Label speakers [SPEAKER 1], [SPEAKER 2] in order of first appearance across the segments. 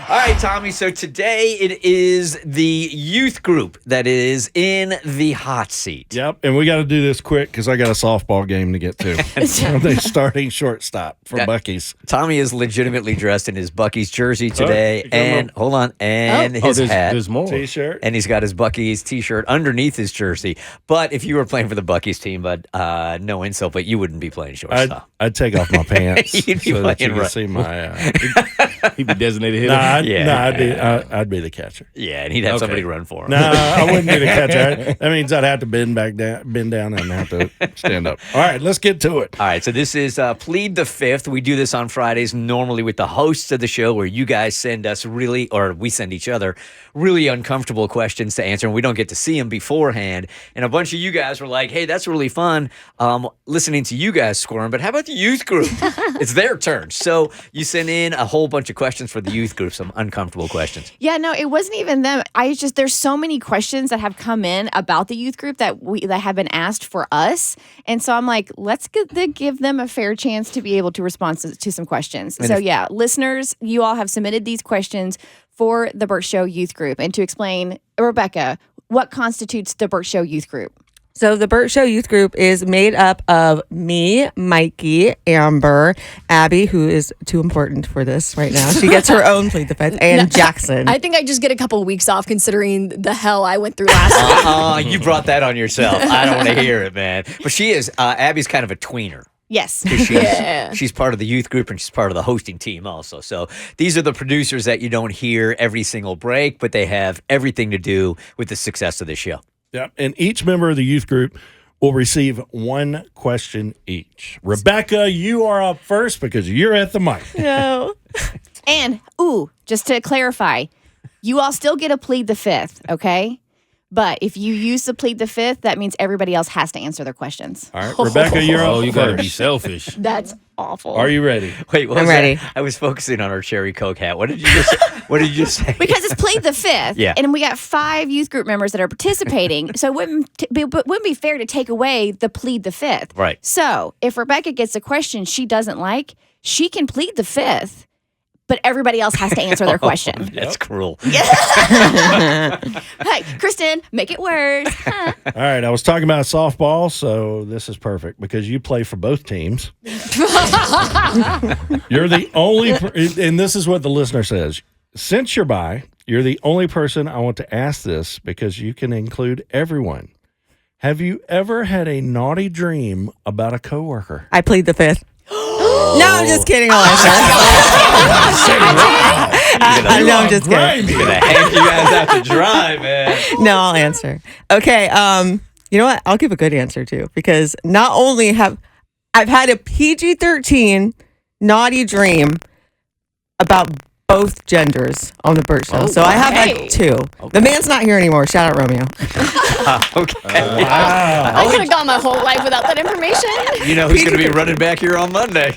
[SPEAKER 1] All right, Tommy. So today it is the youth group that is in the hot seat.
[SPEAKER 2] Yep, and we got to do this quick because I got a softball game to get to. They're starting shortstop for Bucky's.
[SPEAKER 1] Tommy is legitimately dressed in his Bucky's jersey today, and his hat,
[SPEAKER 3] there's more
[SPEAKER 2] T-shirt,
[SPEAKER 1] and he's got his Bucky's T-shirt underneath his jersey. But if you were playing for the Bucky's team, no insult, but you wouldn't be playing shortstop.
[SPEAKER 2] I'd take off my pants
[SPEAKER 1] You'd be
[SPEAKER 2] so that you
[SPEAKER 1] playing
[SPEAKER 2] can see my.
[SPEAKER 3] He'd be designated hitter.
[SPEAKER 2] I'd be the catcher.
[SPEAKER 1] Yeah, and he'd have somebody run for him.
[SPEAKER 2] No, I wouldn't be the catcher. That means I'd have to bend down, and have to stand up. All right, let's get to it.
[SPEAKER 1] All right, so this is Plead the Fifth. We do this on Fridays, normally with the hosts of the show, where you guys send us we send each other really uncomfortable questions to answer, and we don't get to see them beforehand. And a bunch of you guys were like, hey, that's really fun listening to you guys squirm, but how about the youth group? It's their turn. So you send in a whole bunch of questions for the youth group, some uncomfortable questions.
[SPEAKER 4] Yeah, no, it wasn't even them. There's so many questions that have come in about the youth group that have been asked for us. And so I'm like, let's give them a fair chance to be able to respond to some questions. So yeah, listeners, you all have submitted these questions for the Bert Show Youth Group. And to explain, Rebecca, what constitutes the Bert Show Youth Group?
[SPEAKER 5] So the Bert Show Youth Group is made up of me, Mikey, Amber, Abby, who is too important for this right now. She gets her own Plead the Fifth, and Jackson.
[SPEAKER 6] I think I just get a couple of weeks off considering the hell I went through last week.
[SPEAKER 1] You brought that on yourself. I don't want to hear it, man. But she is, Abby's kind of a tweener.
[SPEAKER 4] Yes.
[SPEAKER 1] She's part of the youth group and she's part of the hosting team also. So these are the producers that you don't hear every single break, but they have everything to do with the success of the show.
[SPEAKER 2] Yeah, and each member of the youth group will receive one question each. Rebecca, you are up first because you're at the mic.
[SPEAKER 5] No.
[SPEAKER 4] And, just to clarify, you all still get a Plead the Fifth, okay? But if you use the Plead the Fifth, that means everybody else has to answer their questions.
[SPEAKER 2] All right, Rebecca, you're up
[SPEAKER 3] you
[SPEAKER 2] first.
[SPEAKER 3] got to be selfish.
[SPEAKER 4] That's awful.
[SPEAKER 2] Are you ready?
[SPEAKER 1] Wait,
[SPEAKER 5] I'm ready.
[SPEAKER 1] I was focusing on our cherry Coke hat. What did you just say?
[SPEAKER 4] Because it's Plead the Fifth,
[SPEAKER 1] yeah.
[SPEAKER 4] And we got 5 youth group members that are participating, so it wouldn't be fair to take away the Plead the Fifth.
[SPEAKER 1] Right.
[SPEAKER 4] So if Rebecca gets a question she doesn't like, she can plead the Fifth, but everybody else has to answer their question.
[SPEAKER 1] That's cruel.
[SPEAKER 4] Hey, Kristen, make it worse.
[SPEAKER 2] All right, I was talking about softball, so this is perfect because you play for both teams. You're the only, and this is what the listener says. Since you're by, you're the only person I want to ask this because you can include everyone. Have you ever had a naughty dream about a coworker?
[SPEAKER 5] I plead the Fifth. No, I'm just kidding. I'll answer. No, I'm just kidding.
[SPEAKER 1] You're gonna hang you guys out to dry, man.
[SPEAKER 5] No, I'll answer. Okay. You know what? I'll give a good answer too, because not only have I've had a PG-13 naughty dream about both genders on the Bert Show. So I have like 2. Okay. The man's not here anymore. Shout out Romeo.
[SPEAKER 1] Okay.
[SPEAKER 2] Wow.
[SPEAKER 6] I could have gone my whole life without that information.
[SPEAKER 1] You know who's going to be running back here on Monday.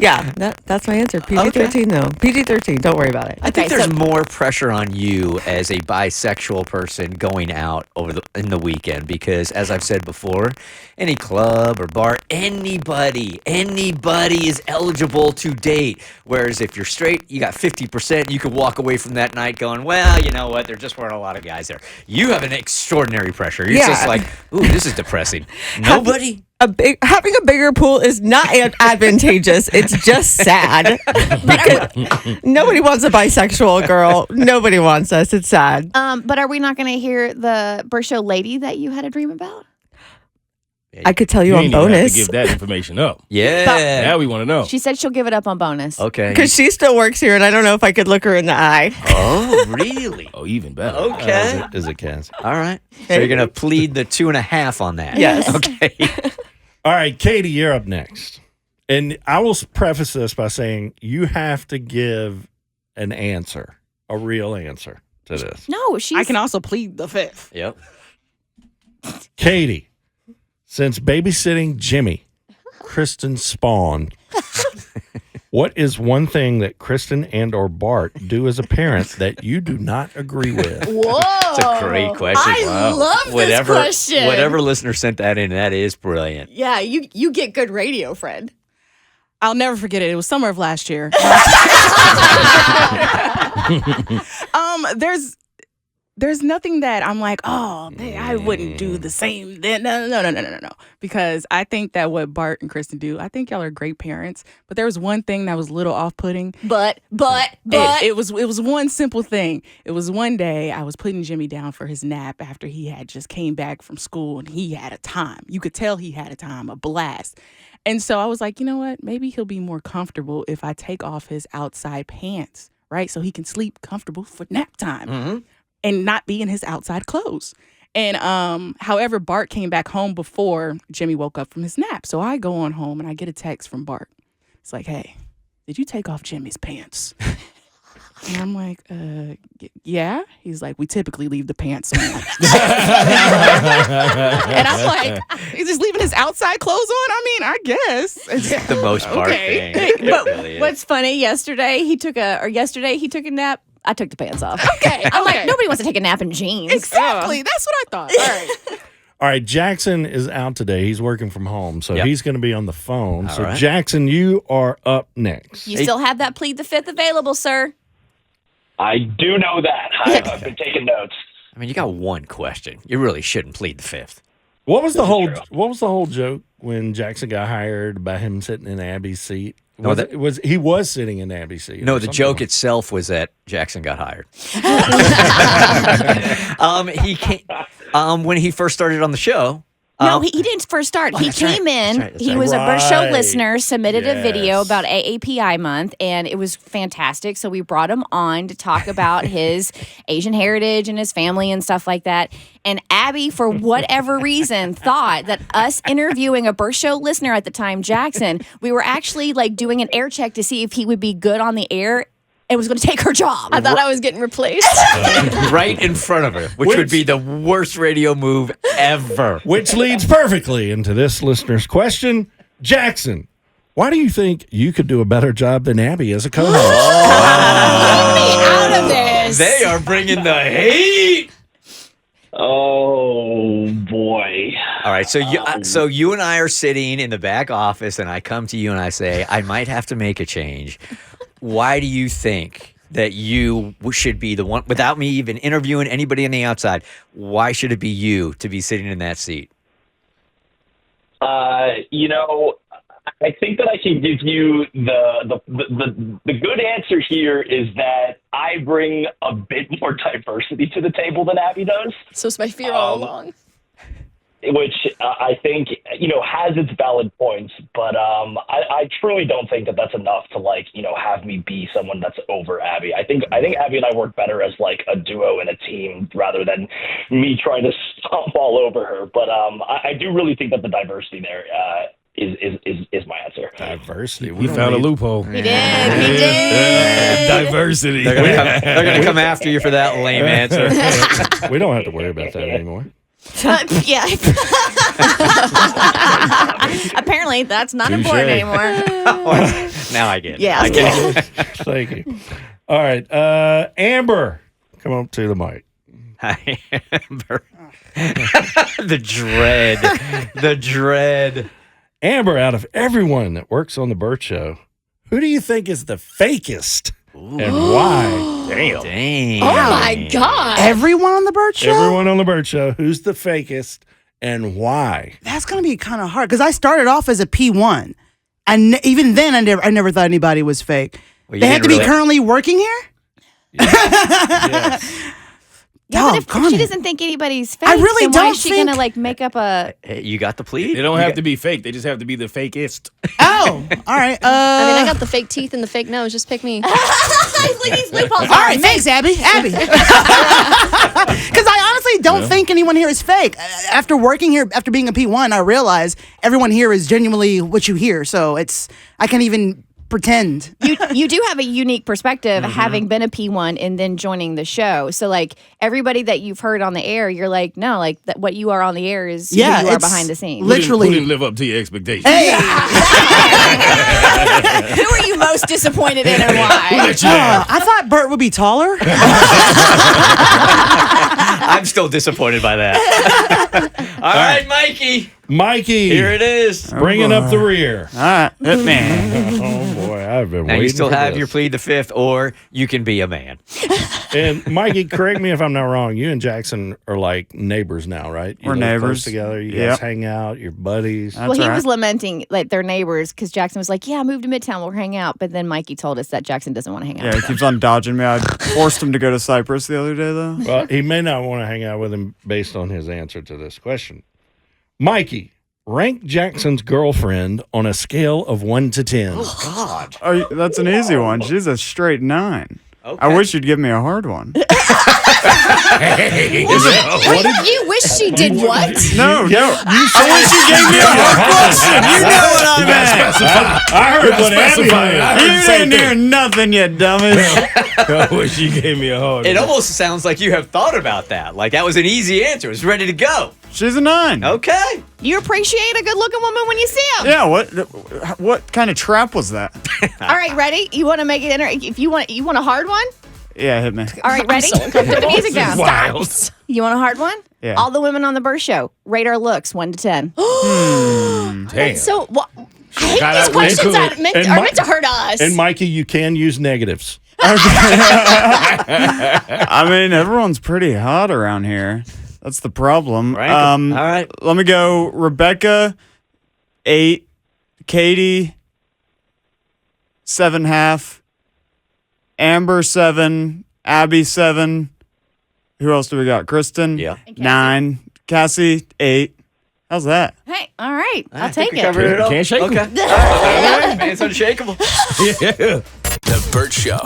[SPEAKER 5] Yeah, that's my answer. PG-13 though. PG-13. Don't worry about it.
[SPEAKER 1] I think there's more pressure on you as a bisexual person going out in the weekend because, as I've said before, any club or bar, anybody is eligible to date. Whereas if you're straight, you got 50%. You could walk away from that night going, well, you know what? There just weren't a lot of guys there. You have an extraordinary pressure. You're just like, ooh, this is depressing. Nobody.
[SPEAKER 5] Having a bigger pool is not advantageous. It's just sad. Because nobody wants a bisexual girl. Nobody wants us. It's sad.
[SPEAKER 4] But are we not going to hear the Bert Show lady that you had a dream about?
[SPEAKER 5] I could tell you on
[SPEAKER 3] ain't even
[SPEAKER 5] bonus.
[SPEAKER 3] have to give that information up.
[SPEAKER 1] Yeah.
[SPEAKER 3] Now we want to know.
[SPEAKER 4] She said she'll give it up on bonus.
[SPEAKER 1] Okay.
[SPEAKER 5] Because she still works here, and I don't know if I could look her in the eye.
[SPEAKER 1] Oh, really?
[SPEAKER 3] Oh, even better.
[SPEAKER 1] Okay.
[SPEAKER 2] Is it Kansas?
[SPEAKER 1] All right. So you're going to plead the 2.5 on that.
[SPEAKER 5] Yes.
[SPEAKER 1] Okay.
[SPEAKER 2] All right, Katie, you're up next. And I will preface this by saying you have to give an answer, a real answer to this.
[SPEAKER 4] No,
[SPEAKER 7] I can also plead the Fifth.
[SPEAKER 1] Yep.
[SPEAKER 2] Katie, since babysitting Jimmy, Kristen spawned, what is one thing that Kristen and or Bart do as a parent that you do not agree with?
[SPEAKER 6] Whoa.
[SPEAKER 1] That's a great question.
[SPEAKER 6] I love this question.
[SPEAKER 1] Whatever listener sent that in, that is brilliant.
[SPEAKER 6] Yeah, you get good radio, friend.
[SPEAKER 7] I'll never forget it. It was summer of last year.
[SPEAKER 8] There's nothing that I'm like, oh, I wouldn't do the same. No. Because I think that what Bart and Kristen do, I think y'all are great parents. But there was one thing that was a little off-putting.
[SPEAKER 6] But.
[SPEAKER 8] It was one simple thing. It was one day I was putting Jimmy down for his nap after he had just came back from school and he had a time. You could tell he had a time, a blast. And so I was like, you know what? Maybe he'll be more comfortable if I take off his outside pants, right? So he can sleep comfortable for nap time. Mm-hmm. And not be in his outside clothes. And however, Bart came back home before Jimmy woke up from his nap. So I go on home and I get a text from Bart. It's like, hey, did you take off Jimmy's pants? And I'm like, yeah. He's like, we typically leave the pants on. And I'm like, he's just leaving his outside clothes on? I mean, I guess.
[SPEAKER 1] It's the most part thing.
[SPEAKER 4] But what's funny, yesterday he took a nap. I took the pants off.
[SPEAKER 8] Okay.
[SPEAKER 4] I'm like, nobody wants to take a nap in jeans.
[SPEAKER 8] Exactly. That's what I thought. All right.
[SPEAKER 2] All right, Jackson is out today. He's working from home, so he's going to be on the phone. So,
[SPEAKER 1] right.
[SPEAKER 2] Jackson, you are up next.
[SPEAKER 4] You still have that Plead the Fifth available, sir?
[SPEAKER 9] I do know that. I've been taking notes.
[SPEAKER 1] I mean, you got one question. You really shouldn't plead the fifth.
[SPEAKER 2] What was the whole joke when Jackson got hired about him sitting in Abby's seat? He was sitting in Abby's seat.
[SPEAKER 1] No, the joke itself was that Jackson got hired. He came when he first started on the show.
[SPEAKER 4] No, he didn't first start. He came in.
[SPEAKER 1] That's
[SPEAKER 4] He
[SPEAKER 1] right.
[SPEAKER 4] was a Bert Show listener, submitted a video
[SPEAKER 2] Yes.
[SPEAKER 4] about AAPI month, and it was fantastic. So we brought him on to talk about his Asian heritage and his family and stuff like that. And Abby, for whatever reason, thought that us interviewing a Bert Show listener at the time, Jackson, we were actually like doing an air check to see if he would be good on the air. And was going to take her job.
[SPEAKER 6] I thought I was getting replaced.
[SPEAKER 1] Right in front of her, which would be the worst radio move ever.
[SPEAKER 2] Which leads perfectly into this listener's question. Jackson, why do you think you could do a better job than Abby as a co-host?
[SPEAKER 6] Get me out of this.
[SPEAKER 1] They are bringing the heat.
[SPEAKER 9] Oh, boy.
[SPEAKER 1] All right, so you and I are sitting in the back office, and I come to you and I say, I might have to make a change. Why do you think that you should be the one, without me even interviewing anybody on the outside, why should it be you to be sitting in that seat?
[SPEAKER 9] I think that I can give you the good answer here is that I bring a bit more diversity to the table than Abby does.
[SPEAKER 6] So it's my fear all along.
[SPEAKER 9] Which I think, has its valid points, but I truly don't think that that's enough to have me be someone that's over Abby. I think Abby and I work better as like a duo and a team rather than me trying to stomp all over her. But I do really think that the diversity there is my answer.
[SPEAKER 2] Diversity.
[SPEAKER 3] We found a loophole.
[SPEAKER 4] He did.
[SPEAKER 3] Diversity.
[SPEAKER 1] They're gonna come after you for that lame answer.
[SPEAKER 2] We don't have to worry about that anymore.
[SPEAKER 4] Yeah. Apparently, that's not
[SPEAKER 2] Touché.
[SPEAKER 4] important anymore.
[SPEAKER 1] Now I get it.
[SPEAKER 4] Yeah.
[SPEAKER 1] I get it.
[SPEAKER 2] Thank you. All right. Amber, come up to the mic.
[SPEAKER 1] Hi, Amber. The dread.
[SPEAKER 2] Amber, out of everyone that works on the Bert Show, who do you think is the fakest and why?
[SPEAKER 1] Dang.
[SPEAKER 6] Oh my God.
[SPEAKER 7] Everyone on the Bert Show?
[SPEAKER 2] Everyone on the Bert Show, who's the fakest and why?
[SPEAKER 7] That's going to be kind of hard because I started off as a P1. And even then, I never thought anybody was fake.
[SPEAKER 1] Well, you
[SPEAKER 7] They had to
[SPEAKER 1] didn't
[SPEAKER 7] be
[SPEAKER 1] really-
[SPEAKER 7] currently working here?
[SPEAKER 2] Yes.
[SPEAKER 4] Yeah, but if
[SPEAKER 7] Doggone
[SPEAKER 4] she
[SPEAKER 7] it.
[SPEAKER 4] doesn't think anybody's fake,
[SPEAKER 7] I really
[SPEAKER 4] then why
[SPEAKER 7] don't
[SPEAKER 4] is she
[SPEAKER 7] think-
[SPEAKER 4] gonna make up a?
[SPEAKER 1] Hey, you got the plead?
[SPEAKER 3] They don't have to be fake. They just have to be the fakest.
[SPEAKER 7] Oh, all right.
[SPEAKER 6] I mean, I got the fake teeth and the fake nose. Just pick me.
[SPEAKER 4] These loopholes.
[SPEAKER 7] All right, thanks, Abby. Because I honestly don't think anyone here is fake. After working here, after being a P1, I realize everyone here is genuinely what you hear. So I can't even pretend.
[SPEAKER 4] You do have a unique perspective, having been a P1 and then joining the show. So like everybody that you've heard on the air, you're like, no, like what you are on the air is who you are
[SPEAKER 7] it's
[SPEAKER 4] behind the scenes.
[SPEAKER 7] Literally.
[SPEAKER 3] Who didn't live up to your expectations?
[SPEAKER 7] Hey,
[SPEAKER 4] Who are you most disappointed in and why?
[SPEAKER 7] I thought Bert would be taller.
[SPEAKER 1] I'm still disappointed by that. All right, Mikey.
[SPEAKER 2] Mikey,
[SPEAKER 1] Here it is.
[SPEAKER 2] bringing up the rear.
[SPEAKER 10] All right, hit me.
[SPEAKER 2] Oh, boy. I've been
[SPEAKER 1] Now
[SPEAKER 2] waiting
[SPEAKER 1] you still
[SPEAKER 2] for
[SPEAKER 1] have
[SPEAKER 2] this.
[SPEAKER 1] your plead the fifth, or you can be a man.
[SPEAKER 2] And Mikey, correct me if I'm not wrong. You and Jackson are like neighbors now, right? You
[SPEAKER 10] We're
[SPEAKER 2] live close
[SPEAKER 10] neighbors.
[SPEAKER 2] together. You
[SPEAKER 10] Yep.
[SPEAKER 2] guys hang out. You're buddies.
[SPEAKER 10] That's
[SPEAKER 4] Well, he
[SPEAKER 10] right.
[SPEAKER 4] was lamenting like their neighbors because Jackson was like, "Yeah, move to Midtown, we'll hang out." But then Mikey told us that Jackson doesn't want to hang out.
[SPEAKER 10] Yeah, he keeps on dodging me. I forced him to go to Cyprus the other day, though.
[SPEAKER 2] Well, he may not want to hang out with him based on his answer to this question. Mikey, rank Jackson's girlfriend on a scale of 1 to 10.
[SPEAKER 1] God.
[SPEAKER 10] That's an easy one. She's a straight 9.
[SPEAKER 1] Okay.
[SPEAKER 10] I wish you'd give me a hard one.
[SPEAKER 3] Hey,
[SPEAKER 6] You wish she did what?
[SPEAKER 10] No, I wish you gave me a hard question. You know what I meant.
[SPEAKER 2] I heard what Abby
[SPEAKER 3] specify.
[SPEAKER 10] You didn't hear nothing, you dummies.
[SPEAKER 3] I wish you gave me a hard
[SPEAKER 1] It
[SPEAKER 3] one.
[SPEAKER 1] almost sounds like you have thought about that. Like that was an easy answer. It was ready to go.
[SPEAKER 10] She's a 9.
[SPEAKER 1] Okay.
[SPEAKER 4] You appreciate a good-looking woman when you see him.
[SPEAKER 10] Yeah, what kind of trap was that?
[SPEAKER 4] All right, ready? You want to make it if you want a hard one?
[SPEAKER 10] Yeah, hit me.
[SPEAKER 4] All right, ready? Put the music down.
[SPEAKER 3] Wild.
[SPEAKER 4] You want a hard one?
[SPEAKER 10] Yeah.
[SPEAKER 4] All the women on the Bert Show rate our looks 1 to 10.
[SPEAKER 3] Damn.
[SPEAKER 6] So I hate
[SPEAKER 3] got
[SPEAKER 6] these
[SPEAKER 3] out
[SPEAKER 6] questions
[SPEAKER 3] way
[SPEAKER 6] that meant,
[SPEAKER 2] And
[SPEAKER 6] are
[SPEAKER 2] Mi-
[SPEAKER 6] meant to hurt us.
[SPEAKER 2] And Mikey, you can use negatives.
[SPEAKER 10] I mean, everyone's pretty hot around here. That's the problem.
[SPEAKER 1] Rank 'em. All right.
[SPEAKER 10] Let me go. Rebecca, 8. Katie, 7.5. Amber, 7. Abby, 7. Who else do we got? Kristen,
[SPEAKER 1] Yeah.
[SPEAKER 10] 9. Cassie, 8. How's that?
[SPEAKER 4] Hey, all right. I'll
[SPEAKER 1] I think
[SPEAKER 4] take
[SPEAKER 1] we covered
[SPEAKER 4] it.
[SPEAKER 1] it all.
[SPEAKER 3] Can't shake 'em.
[SPEAKER 1] Okay. All right. Man's unshakable.
[SPEAKER 3] Yeah.
[SPEAKER 11] The Bert Show.